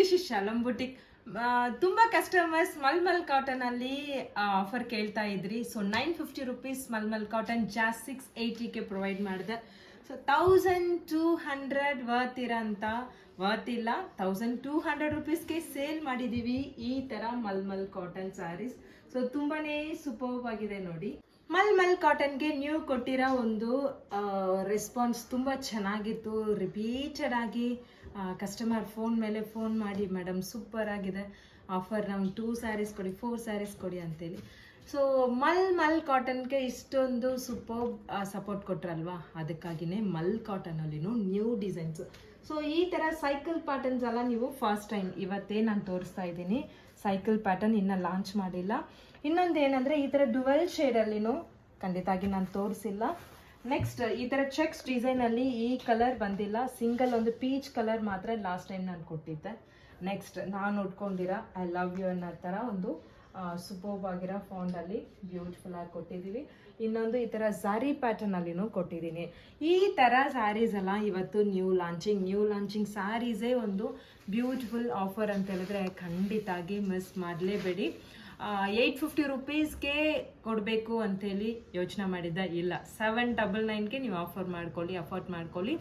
This is ಶಾಲಂ boutique. ತುಂಬಾ customers mulmul cotton ಅಲ್ಲಿ offer ಕೇಳ್ತಾ ಇದ್ರಿ. ಸೊ 950 ರುಪೀಸ್ ಮಲ್ಮಲ್ ಕಾಟನ್ ಜಾಸ್ 680ಗೆ ಪ್ರೊವೈಡ್ ಮಾಡಿದೆ. ಸೊ 1200 ವರ್ತ್ ಇರೋಂಥ ವರ್ತ್ ಇಲ್ಲ, 1200 ರುಪೀಸ್ಗೆ ಸೇಲ್ ಮಾಡಿದೀವಿ ಈ ತರ ಮಲ್ಮಲ್ ಕಾಟನ್ ಸ್ಯಾರೀಸ್. ಸೊ ತುಂಬಾನೇ ಸೂಪರ್ಬ್ ಆಗಿದೆ ನೋಡಿ. ಮಲ್ಮಲ್ ಕಾಟನ್ಗೆ ನೀವು ಕೊಟ್ಟಿರೋ ಒಂದು ರೆಸ್ಪಾನ್ಸ್ ತುಂಬ ಚೆನ್ನಾಗಿತ್ತು. ರಿಪೀಟೆಡ್ ಆಗಿ ಕಸ್ಟಮರ್ ಫೋನ್ ಮೇಲೆ ಫೋನ್ ಮಾಡಿ ಮೇಡಮ್ ಸೂಪರ್ ಆಗಿದೆ ಆಫರ್, ನಮ್ಗೆ 2 ಸ್ಯಾರೀಸ್ ಕೊಡಿ 4 ಸ್ಯಾರೀಸ್ ಕೊಡಿ ಅಂತೇಳಿ. ಸೊ ಮಲ್ ಕಾಟನ್ಗೆ ಇಷ್ಟೊಂದು ಸೂಪರ್ ಸಪೋರ್ಟ್ ಕೊಟ್ರಲ್ವಾ, ಅದಕ್ಕಾಗಿನೇ ಮಲ್ ಕಾಟನಲ್ಲಿನೂ ನ್ಯೂ ಡಿಸೈನ್ಸ್. ಸೊ ಈ ಥರ ಸೈಕಲ್ ಪ್ಯಾಟರ್ನ್ಸ್ ಎಲ್ಲ ನೀವು ಫಸ್ಟ್ ಟೈಮ್ ಇವತ್ತೇ ನಾನು ತೋರಿಸ್ತಾ ಇದ್ದೀನಿ. ಸೈಕಲ್ ಪ್ಯಾಟರ್ನ್ ಇನ್ನೂ ಲಾಂಚ್ ಮಾಡಿಲ್ಲ. ಇನ್ನೊಂದು ಏನಂದರೆ ಈ ಥರ ಡುವೆಲ್ ಶೇಡಲ್ಲಿನೂ ಖಂಡಿತವಾಗಿ ನಾನು ತೋರಿಸಿಲ್ಲ. ನೆಕ್ಸ್ಟ್ ಈ ಥರ ಚೆಕ್ಸ್ ಡಿಸೈನಲ್ಲಿ ಈ ಕಲರ್ ಬಂದಿಲ್ಲ, ಸಿಂಗಲ್ ಒಂದು ಪೀಚ್ ಕಲರ್ ಮಾತ್ರ ಲಾಸ್ಟ್ ಟೈಮ್ ನಾನು ಕೊಟ್ಟಿದ್ದೆ. ನೆಕ್ಸ್ಟ್ ನಾನು ಉಟ್ಕೊಂಡಿರೋ ಐ ಲವ್ ಯು ಅನ್ನೋ ಥರ ಒಂದು ಸೂಪರ್ಬ್ ಆಗಿರೋ ಫಾಂಡಲ್ಲಿ ಬ್ಯೂಟಿಫುಲ್ ಆಗಿ ಕೊಟ್ಟಿದ್ದೀವಿ. ಇನ್ನೊಂದು ಈ ಥರ ಸ್ಯಾರಿ ಪ್ಯಾಟರ್ನಲ್ಲಿನೂ ಕೊಟ್ಟಿದ್ದೀನಿ. ಈ ಥರ ಸ್ಯಾರೀಸ್ ಎಲ್ಲ ಇವತ್ತು ನ್ಯೂ ಲಾಂಚಿಂಗ್ ಸ್ಯಾರೀಸೇ ಒಂದು ಬ್ಯೂಟಿಫುಲ್ ಆಫರ್ ಅಂತ ಹೇಳಿದ್ರೆ ಖಂಡಿತಾಗಿ ಮಿಸ್ ಮಾಡಲೇಬೇಡಿ. 850 ರುಪೀಸ್ಗೆ ಕೊಡಬೇಕು ಅಂತೇಳಿ ಯೋಚನೆ ಮಾಡಿದ್ದೆ, ಇಲ್ಲ 799ಗೆ ನೀವು ಅಫೋರ್ಡ್ ಮಾಡ್ಕೊಳ್ಳಿ.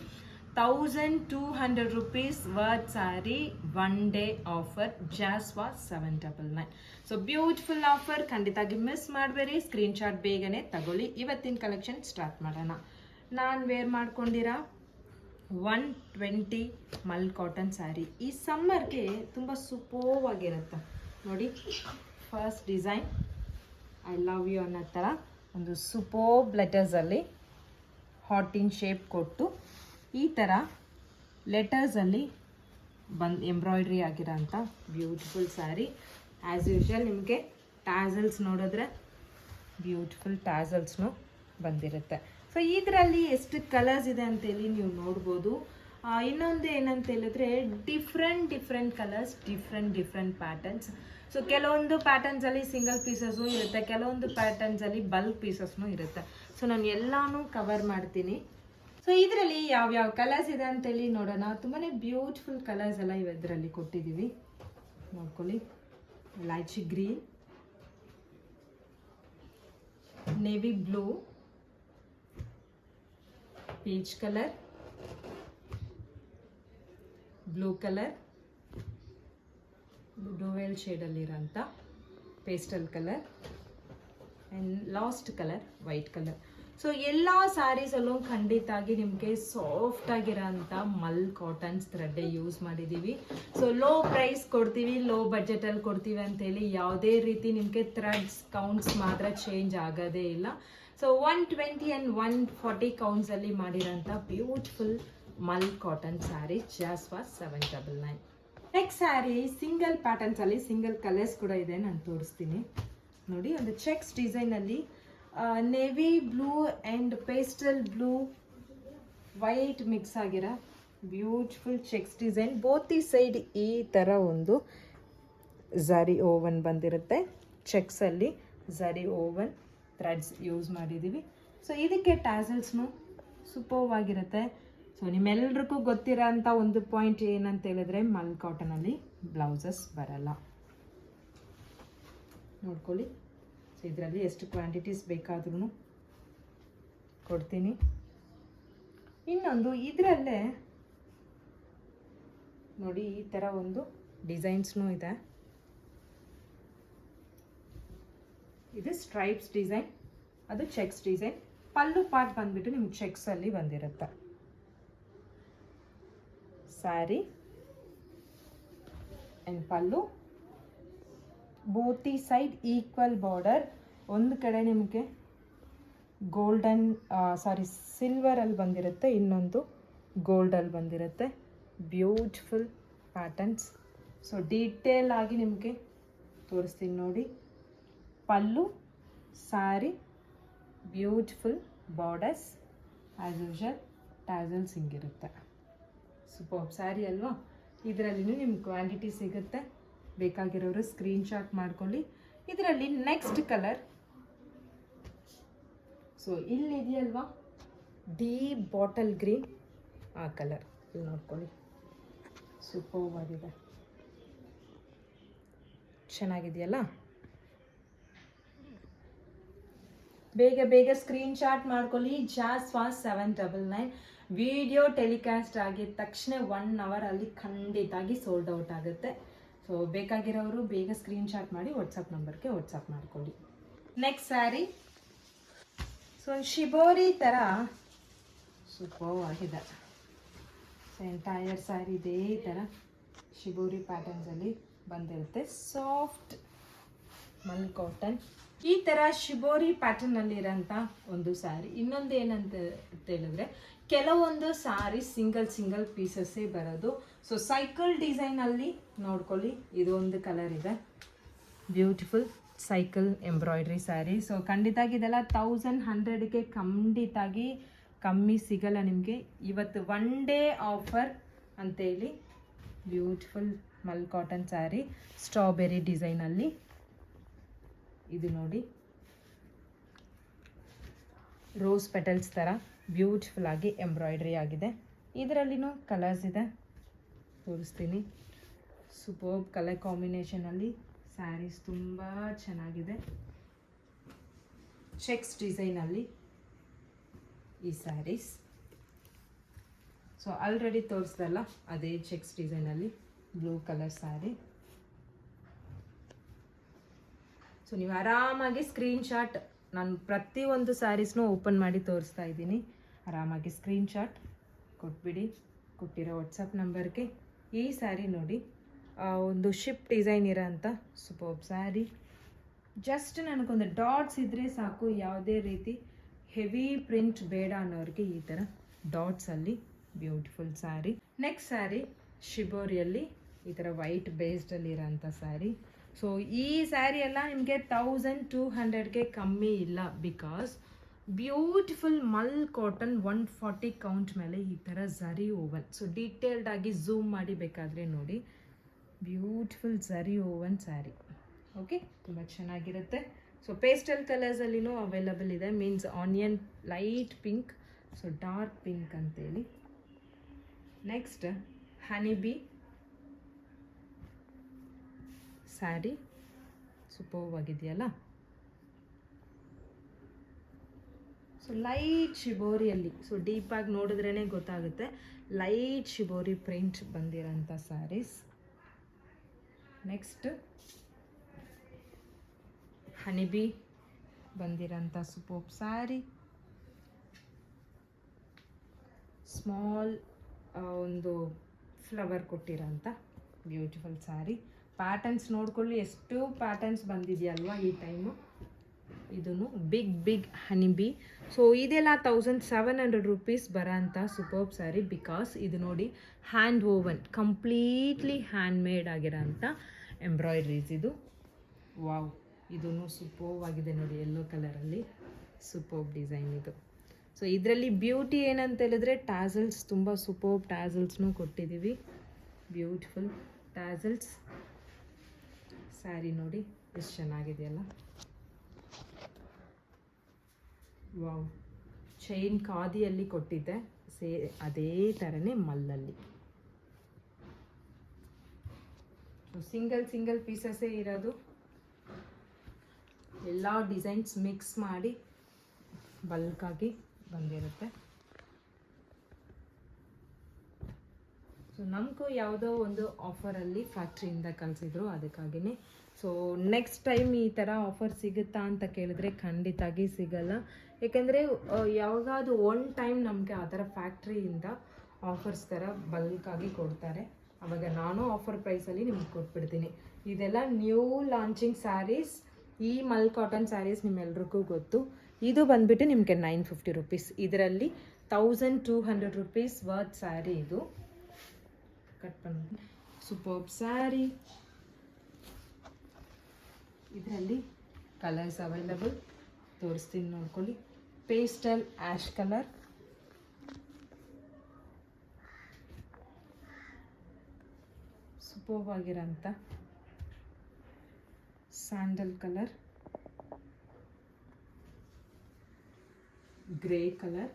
1200 rupees worth sari 1 day offer just was 799. So beautiful offer, ಖಂಡಿತಾಗಿ ಮಿಸ್ ಮಾಡಬೇಡಿ. ಸ್ಕ್ರೀನ್ಶಾಟ್ ಬೇಗನೆ ತಗೊಳ್ಳಿ. ಇವತ್ತಿನ ಕಲೆಕ್ಷನ್ ಸ್ಟಾರ್ಟ್ ಮಾಡೋಣ. ನಾನು ವೇರ್ ಮಾಡ್ಕೊಂಡಿರೋ 120 ಮಲ್ ಕಾಟನ್ ಸ್ಯಾರಿ ಈ ಸಮ್ಮರ್ಗೆ ತುಂಬ ಸೂಪರ್ವ್ ಆಗಿರುತ್ತೆ ನೋಡಿ. First design I love you ಅನ್ನೋ ಥರ ಒಂದು ಸೂಪರ್ಬ್ ಲೆಟರ್ಸಲ್ಲಿ ಹಾರ್ಟಿನ್ ಶೇಪ್ ಕೊಟ್ಟು ಈ ಥರ ಲೆಟರ್ಸಲ್ಲಿ ಎಂಬ್ರಾಯ್ಡ್ರಿ ಆಗಿರೋಂಥ ಬ್ಯೂಟಿಫುಲ್ ಸ್ಯಾರಿ. ಆ್ಯಸ್ ಯೂಶ್ವಲ್ ನಿಮಗೆ ಟ್ಯಾಸಲ್ಸ್ ನೋಡಿದ್ರೆ ಬ್ಯೂಟಿಫುಲ್ ಟ್ಯಾಸಲ್ಸ್ನು ಬಂದಿರುತ್ತೆ. ಸೊ ಇದರಲ್ಲಿ ಎಷ್ಟು ಕಲರ್ಸ್ ಇದೆ ಅಂತೇಳಿ ನೀವು ನೋಡ್ಬೋದು. ಇನ್ನೊಂದು ಏನಂತ ಹೇಳಿದ್ರೆ different colours, different patterns. So ಕೆಲವೊಂದು ಪ್ಯಾಟರ್ನ್ಸಲ್ಲಿ ಸಿಂಗಲ್ ಪೀಸಸ್ಸು ಇರುತ್ತೆ, ಕೆಲವೊಂದು ಪ್ಯಾಟರ್ನ್ಸಲ್ಲಿ ಬಲ್ಕ್ ಪೀಸಸ್ನು ಇರುತ್ತೆ. ಸೊ ನಾನು ಎಲ್ಲಾನು ಕವರ್ ಮಾಡ್ತೀನಿ. ಸೊ ಇದರಲ್ಲಿ ಯಾವ್ಯಾವ ಕಲರ್ಸ್ ಇದೆ ಅಂತೇಳಿ ನೋಡೋಣ. ತುಂಬಾ ಬ್ಯೂಟಿಫುಲ್ ಕಲರ್ಸ್ ಎಲ್ಲ ಇದರಲ್ಲಿ ಕೊಟ್ಟಿದ್ದೀವಿ, ನೋಡ್ಕೊಳ್ಳಿ. Lychee green, navy blue, peach colour, blue colour, dual ಶೇಡಲ್ಲಿರೋಂಥ pastel colour and last colour white colour. So ಎಲ್ಲ ಸ್ಯಾರೀಸಲ್ಲೂ ಖಂಡಿತಾಗಿ ನಿಮಗೆ ಸಾಫ್ಟ್ ಆಗಿರೋಂಥ ಮಲ್ ಕಾಟನ್ಸ್ ಥ್ರೆಡ್ಡೇ ಯೂಸ್ ಮಾಡಿದ್ದೀವಿ. ಸೊ ಲೋ ಪ್ರೈಸ್ ಕೊಡ್ತೀವಿ, ಲೋ ಬಜೆಟಲ್ಲಿ ಕೊಡ್ತೀವಿ ಅಂತೇಳಿ ಯಾವುದೇ ರೀತಿ ನಿಮಗೆ ಥ್ರೆಡ್ಸ್ ಕೌಂಟ್ಸ್ ಮಾತ್ರ ಚೇಂಜ್ ಆಗೋದೇ ಇಲ್ಲ. ಸೊ 120 ಆ್ಯಂಡ್ 140 ಕೌಂಟ್ಸಲ್ಲಿ ಮಾಡಿರೋಂಥ beautiful mul cotton sari just was 799. Next sari single ಪ್ಯಾಟರ್ನ್ಸಲ್ಲಿ ಸಿಂಗಲ್ ಕಲರ್ಸ್ ಕೂಡ ಇದೆ, ನಾನು ತೋರಿಸ್ತೀನಿ ನೋಡಿ. ಒಂದು ಚೆಕ್ಸ್ ಡಿಸೈನಲ್ಲಿ navy blue and pastel blue white mix ಆಗಿರೋ ಬ್ಯೂಟಿಫುಲ್ ಚೆಕ್ಸ್ ಡಿಸೈನ್. ಬೋತ್ ಈ ಸೈಡ್ ಈ ಥರ ಒಂದು ಝರಿ ಓವನ್ ಬಂದಿರುತ್ತೆ. ಚೆಕ್ಸಲ್ಲಿ ಝರಿ ಓವನ್ ಥ್ರೆಡ್ಸ್ ಯೂಸ್ ಮಾಡಿದ್ದೀವಿ. ಸೊ ಇದಕ್ಕೆ ಟ್ಯಾಸಲ್ಸ್ನು ಸೂಪರ್ವ್ ಆಗಿರುತ್ತೆ. ಸೊ ನಿಮ್ಮೆಲ್ರಿಗೂ ಗೊತ್ತಿರೋ ಅಂಥ ಒಂದು ಪಾಯಿಂಟ್ ಏನಂತ ಹೇಳಿದ್ರೆ ಮಲ್ ಕಾಟನಲ್ಲಿ ಬ್ಲೌಸಸ್ ಬರಲ್ಲ, ನೋಡ್ಕೊಳ್ಳಿ. ಸೊ ಇದರಲ್ಲಿ ಎಷ್ಟು ಕ್ವಾಂಟಿಟೀಸ್ ಬೇಕಾದ್ರೂ ಕೊಡ್ತೀನಿ. ಇನ್ನೊಂದು ಇದರಲ್ಲೇ ನೋಡಿ ಈ ಥರ ಒಂದು ಡಿಸೈನ್ಸ್ನೂ ಇದೆ. ಇದು ಸ್ಟ್ರೈಪ್ಸ್ ಡಿಸೈನ್, ಅದು ಚೆಕ್ಸ್ ಡಿಸೈನ್. ಪಲ್ಲು ಪಾರ್ಟ್ ಬಂದ್ಬಿಟ್ಟು ನಿಮ್ಗೆ ಚೆಕ್ಸಲ್ಲಿ ಬಂದಿರುತ್ತೆ. ಸ್ಯಾರಿ ಆ್ಯಂಡ್ ಪಲ್ಲು, ಬೋತಿ ಸೈಡ್ ಈಕ್ವಲ್ ಬಾರ್ಡರ್. ಒಂದು ಕಡೆ ನಿಮಗೆ ಗೋಲ್ಡನ್ ಸಿಲ್ವರಲ್ಲಿ ಬಂದಿರುತ್ತೆ, ಇನ್ನೊಂದು ಗೋಲ್ಡಲ್ಲಿ ಬಂದಿರುತ್ತೆ. Beautiful patterns. ಸೊ ಡೀಟೇಲ್ ಆಗಿ ನಿಮಗೆ ತೋರಿಸ್ತೀನಿ ನೋಡಿ. Pallu, sari, beautiful borders, as usual tassels ಹಿಂಗಿರುತ್ತೆ. ಸೂಪರ್ ಸ್ಯಾರಿ ಅಲ್ವಾ. ಇದರಲ್ಲಿನೂ ನಿಮ್ಗೆ ಕ್ವಾಂಟಿಟಿ ಸಿಗುತ್ತೆ, ಬೇಕಾಗಿರೋರು ಸ್ಕ್ರೀನ್ಶಾಟ್ ಮಾಡ್ಕೊಳ್ಳಿ. ಇದರಲ್ಲಿ ನೆಕ್ಸ್ಟ್ ಕಲರ್, ಸೊ ಇಲ್ಲಿದೆಯಲ್ವಾ ಡೀಪ್ ಬಾಟಲ್ ಗ್ರೀನ್, ಆ ಕಲರ್ ಇಲ್ಲಿ ನೋಡ್ಕೊಳ್ಳಿ, ಸೂಪರ್ ಆಗಿದೆ. ಚೆನ್ನಾಗಿದೆಯಲ್ಲ. ಬೇಗ ಬೇಗ ಸ್ಕ್ರೀನ್ಶಾಟ್ ಮಾಡ್ಕೊಳ್ಳಿ. ಜಾಸ್ ಫಾಸ್ಟ್ 799. ವಿಡಿಯೋ ಟೆಲಿಕಾಸ್ಟ್ ಆಗಿದ ತಕ್ಷಣ 1 ಅವರಲ್ಲಿ ಖಂಡಿತಾಗಿ ಸೋಲ್ಡ್ ಔಟ್ ಆಗುತ್ತೆ. ಸೊ ಬೇಕಾಗಿರೋರು ಬೇಗ ಸ್ಕ್ರೀನ್ಶಾಟ್ ಮಾಡಿ ವಾಟ್ಸಪ್ ನಂಬರ್ಗೆ ವಾಟ್ಸಪ್ ಮಾಡ್ಕೊಳ್ಳಿ. ನೆಕ್ಸ್ಟ್ ಸ್ಯಾರಿ ಸೊ ಶಿಬೋರಿ ಥರ ಸೂಪರ್ ಆಗಿದೆ. ಸೊ ಎಂಟೈರ್ ಸ್ಯಾರಿ ಇದೇ ಥರ ಶಿಬೋರಿ ಪ್ಯಾಟರ್ನ್ಸಲ್ಲಿ ಬಂದಿರುತ್ತೆ. ಸಾಫ್ಟ್ ಮಲ್ ಕಾಟನ್ ಈ ಥರ ಶಿಬೋರಿ ಪ್ಯಾಟರ್ನಲ್ಲಿರೋಂಥ ಒಂದು ಸ್ಯಾರಿ. ಇನ್ನೊಂದು ಏನಂತ ಹೇಳಿದ್ರೆ ಕೆಲವೊಂದು ಸ್ಯಾರಿ ಸಿಂಗಲ್ ಪೀಸಸ್ಸೇ ಬರೋದು. ಸೊ ಸೈಕಲ್ ಡಿಸೈನಲ್ಲಿ ನೋಡ್ಕೊಳ್ಳಿ, ಇದು ಒಂದು ಕಲರ್ ಇದೆ, beautiful cycle embroidery sari. So ಖಂಡಿತಾಗಿ ಇದೆಲ್ಲ 1100ಗೆ ಖಂಡಿತಾಗಿ ಕಮ್ಮಿ ಸಿಗಲ್ಲ ನಿಮಗೆ. ಇವತ್ತು 1 ಡೇ ಆಫರ್ ಅಂತೇಳಿ beautiful mul cotton sari strawberry ಡಿಸೈನಲ್ಲಿ. ಇದು ನೋಡಿ ರೋಸ್ ಪೆಟಲ್ಸ್ ಥರ ಬ್ಯೂಟಿಫುಲ್ ಆಗಿ ಎಂಬ್ರಾಯ್ಡ್ರಿ ಆಗಿದೆ. ಇದರಲ್ಲಿನೂ ಕಲರ್ಸ್ ಇದೆ, ತೋರಿಸ್ತೀನಿ. ಸೂಪರ್ಬ್ ಕಲರ್ ಕಾಂಬಿನೇಷನಲ್ಲಿ ಸ್ಯಾರೀಸ್ ತುಂಬ ಚೆನ್ನಾಗಿದೆ. ಚೆಕ್ಸ್ ಡಿಸೈನಲ್ಲಿ ಈ ಸ್ಯಾರೀಸ್. ಸೊ ಆಲ್ರೆಡಿ ತೋರಿಸ್ದಲ್ಲ ಅದೇ ಚೆಕ್ಸ್ ಡಿಸೈನಲ್ಲಿ ಬ್ಲೂ ಕಲರ್ ಸ್ಯಾರಿ. ಸೊ ನೀವು ಆರಾಮಾಗಿ ಸ್ಕ್ರೀನ್ಶಾಟ್, ನಾನು ಪ್ರತಿಯೊಂದು ಸ್ಯಾರೀಸ್ನೂ ಓಪನ್ ಮಾಡಿ ತೋರಿಸ್ತಾ ಇದ್ದೀನಿ. ಆರಾಮಾಗಿ ಸ್ಕ್ರೀನ್ಶಾಟ್ ಕೊಟ್ಬಿಡಿ ಕೊಟ್ಟಿರೋ ವಾಟ್ಸಪ್ ನಂಬರ್ಗೆ. ಈ ಸ್ಯಾರಿ ನೋಡಿ, ಒಂದು ಶಿಪ್ ಡಿಸೈನ್ ಇರೋಂಥ ಸೂಪರ್ಬ್ ಸ್ಯಾರಿ. ಜಸ್ಟ್ ನನಗೊಂದು ಡಾಟ್ಸ್ ಇದ್ದರೆ ಸಾಕು, ಯಾವುದೇ ರೀತಿ ಹೆವಿ ಪ್ರಿಂಟ್ ಬೇಡ ಅನ್ನೋರಿಗೆ ಈ ಥರ ಡಾಟ್ಸಲ್ಲಿ ಬ್ಯೂಟಿಫುಲ್ ಸ್ಯಾರಿ. ನೆಕ್ಸ್ಟ್ ಸ್ಯಾರಿ ಶಿಬೋರಿಯಲ್ಲಿ ಈ ಥರ ವೈಟ್ ಬೇಸ್ಡಲ್ಲಿ ಇರೋಂಥ ಸ್ಯಾರಿ. ಸೊ ಈ ಸ್ಯಾರಿ ಎಲ್ಲ ನಿಮಗೆ 1200ಗೆ ಕಮ್ಮಿ ಇಲ್ಲ. Because beautiful mul cotton 140 count ಮೇಲೆ ಈ ಥರ ಝರಿ ಓವನ್. ಸೊ ಡೀಟೇಲ್ಡ್ ಆಗಿ ಝೂಮ್ ಮಾಡಿ ಬೇಕಾದರೆ ನೋಡಿ, beautiful zari woven sari. Okay, ತುಂಬ ಚೆನ್ನಾಗಿರುತ್ತೆ. ಸೊ ಪೇಸ್ಟಲ್ ಕಲರ್ಸಲ್ಲಿನೂ ಅವೈಲಬಲ್ ಇದೆ, means onion light pink, so dark pink ಅಂತೇಳಿ. ನೆಕ್ಸ್ಟ್ ಹನಿಬಿ ಸ್ಯಾರಿ ಸೂಪರ್ಬ್ ಆಗಿದೆಯಲ್ಲ. ಸೊ ಲೈಟ್ ಶಿಬೋರಿಯಲ್ಲಿ, ಸೊ ಡೀಪಾಗಿ ನೋಡಿದ್ರೇ ಗೊತ್ತಾಗುತ್ತೆ, ಲೈಟ್ ಶಿಬೋರಿ ಪ್ರಿಂಟ್ ಬಂದಿರೋಂಥ ಸ್ಯಾರೀಸ್. ನೆಕ್ಸ್ಟ್ ಹನಿಬಿ ಬಂದಿರೋಂಥ ಸೂಪರ್ಬ್ ಸ್ಯಾರಿ. ಸ್ಮಾಲ್ ಒಂದು ಫ್ಲವರ್ ಕೊಟ್ಟಿರೋಂಥ ಬ್ಯೂಟಿಫುಲ್ ಸ್ಯಾರಿ. ಪ್ಯಾಟರ್ನ್ಸ್ ನೋಡ್ಕೊಳ್ಳಿ, ಎಷ್ಟು ಪ್ಯಾಟರ್ನ್ಸ್ ಬಂದಿದೆಯಲ್ವಾ ಈ ಟೈಮು. ಇದೂ ಬಿಗ್ ಹನಿಬಿ. ಸೊ ಇದೆಲ್ಲ 1700 ರೂಪೀಸ್ ಬರೋಂಥ ಸೂಪರ್ಬ್ ಸ್ಯಾರಿ. ಬಿಕಾಸ್ ಇದು ನೋಡಿ hand woven, completely hand made ಆಗಿರೋಂಥ ಎಂಬ್ರಾಯ್ಡ್ರೀಸ್ ಇದು. ವಾವ್, ಇದೂ ಸೂಪರ್ಬ್ ಆಗಿದೆ ನೋಡಿ, ಯೆಲ್ಲೋ ಕಲರಲ್ಲಿ ಸೂಪರ್ಬ್ ಡಿಸೈನ್ ಇದು. ಸೊ ಇದರಲ್ಲಿ ಬ್ಯೂಟಿ ಏನಂತ ಹೇಳಿದ್ರೆ ಟ್ಯಾಸಲ್ಸ್, ತುಂಬ ಸೂಪರ್ಬ್ ಟ್ಯಾಸಲ್ಸ್ನೂ ಕೊಟ್ಟಿದ್ದೀವಿ. ಬ್ಯೂಟಿಫುಲ್ ಟ್ಯಾಸಲ್ಸ್ ಸ್ಯಾರಿ ನೋಡಿ ಎಷ್ಟು ಚೆನ್ನಾಗಿದೆಯಲ್ಲ. ವಾವ್, ಚೈನ್ ಖಾದಿಯಲ್ಲಿ ಕೊಟ್ಟಿದ್ದೆ, ಅದೇ ಥರನೇ ಮಲ್ಲಲ್ಲಿ. ಸಿಂಗಲ್ ಪೀಸಸ್ಸೇ ಇರೋದು, ಎಲ್ಲ ಡಿಸೈನ್ಸ್ ಮಿಕ್ಸ್ ಮಾಡಿ ಬಲ್ಕಾಗಿ ಬಂದಿರುತ್ತೆ. ಸೊ ನಮಗೂ ಯಾವುದೋ ಒಂದು ಆಫರಲ್ಲಿ ಫ್ಯಾಕ್ಟ್ರಿಯಿಂದ ಕಳಿಸಿದ್ರು, ಅದಕ್ಕಾಗಿಯೇ. ಸೊ ನೆಕ್ಸ್ಟ್ ಟೈಮ್ ಈ ಥರ ಆಫರ್ ಸಿಗುತ್ತಾ ಅಂತ ಕೇಳಿದ್ರೆ ಖಂಡಿತಾಗಿ ಸಿಗಲ್ಲ. ಏಕೆಂದರೆ ಯಾವಾಗಾದ್ರು ಒನ್ ಟೈಮ್ ನಮಗೆ ಆ ಥರ ಫ್ಯಾಕ್ಟ್ರಿಯಿಂದ ಆಫರ್ಸ್ ಥರ ಬಲ್ಕಾಗಿ ಕೊಡ್ತಾರೆ, ಆವಾಗ ನಾನು ಆಫರ್ ಪ್ರೈಸಲ್ಲಿ ನಿಮ್ಗೆ ಕೊಟ್ಬಿಡ್ತೀನಿ. ಇದೆಲ್ಲ ನ್ಯೂ ಲಾಂಚಿಂಗ್ ಸ್ಯಾರೀಸ್. ಈ ಮಲ್ ಕಾಟನ್ ಸ್ಯಾರೀಸ್ ನಿಮ್ಮೆಲ್ರಿಗೂ ಗೊತ್ತು. ಇದು ಬಂದುಬಿಟ್ಟು ನಿಮಗೆ 950 ರೂಪೀಸ್. ಇದರಲ್ಲಿ 1200 ರೂಪೀಸ್ ವರ್ತ್ ಸ್ಯಾರಿ ಇದು. ಕಟ್ பண்ணி ಸೂಪರ್ಬ್ ಸ್ಯಾರಿ. ಇದರಲ್ಲಿ ಕಲರ್ಸ್ ಅವೈಲಬಲ್, ತೋರಿಸ್ತೀನಿ ನೋಡ್ಕೊಳ್ಳಿ. ಪೇಸ್ಟಲ್ ಆ್ಯಶ್ ಕಲರ್, ಸೂಪರ್ಬ್ ಆಗಿರೋಂಥ sandal colour, grey colour,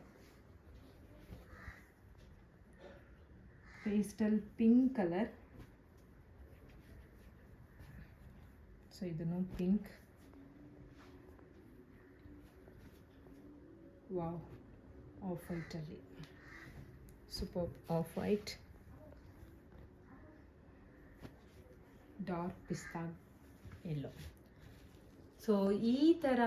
pastel pink colour, so ಇದನ್ನು ಪಿಂಕ್, ವಾವ್, ಆಫ್ ವೈಟಲ್ಲಿ super, off white, dark pista yellow. So ಈ ಥರ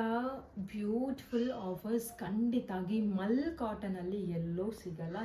ಬ್ಯೂಟಿಫುಲ್ ಆಫರ್ಸ್ ಖಂಡಿತಾಗಿ ಮಲ್ ಕಾಟನಲ್ಲಿ ಎಲ್ಲೋ ಸಿಗಲ್ಲ.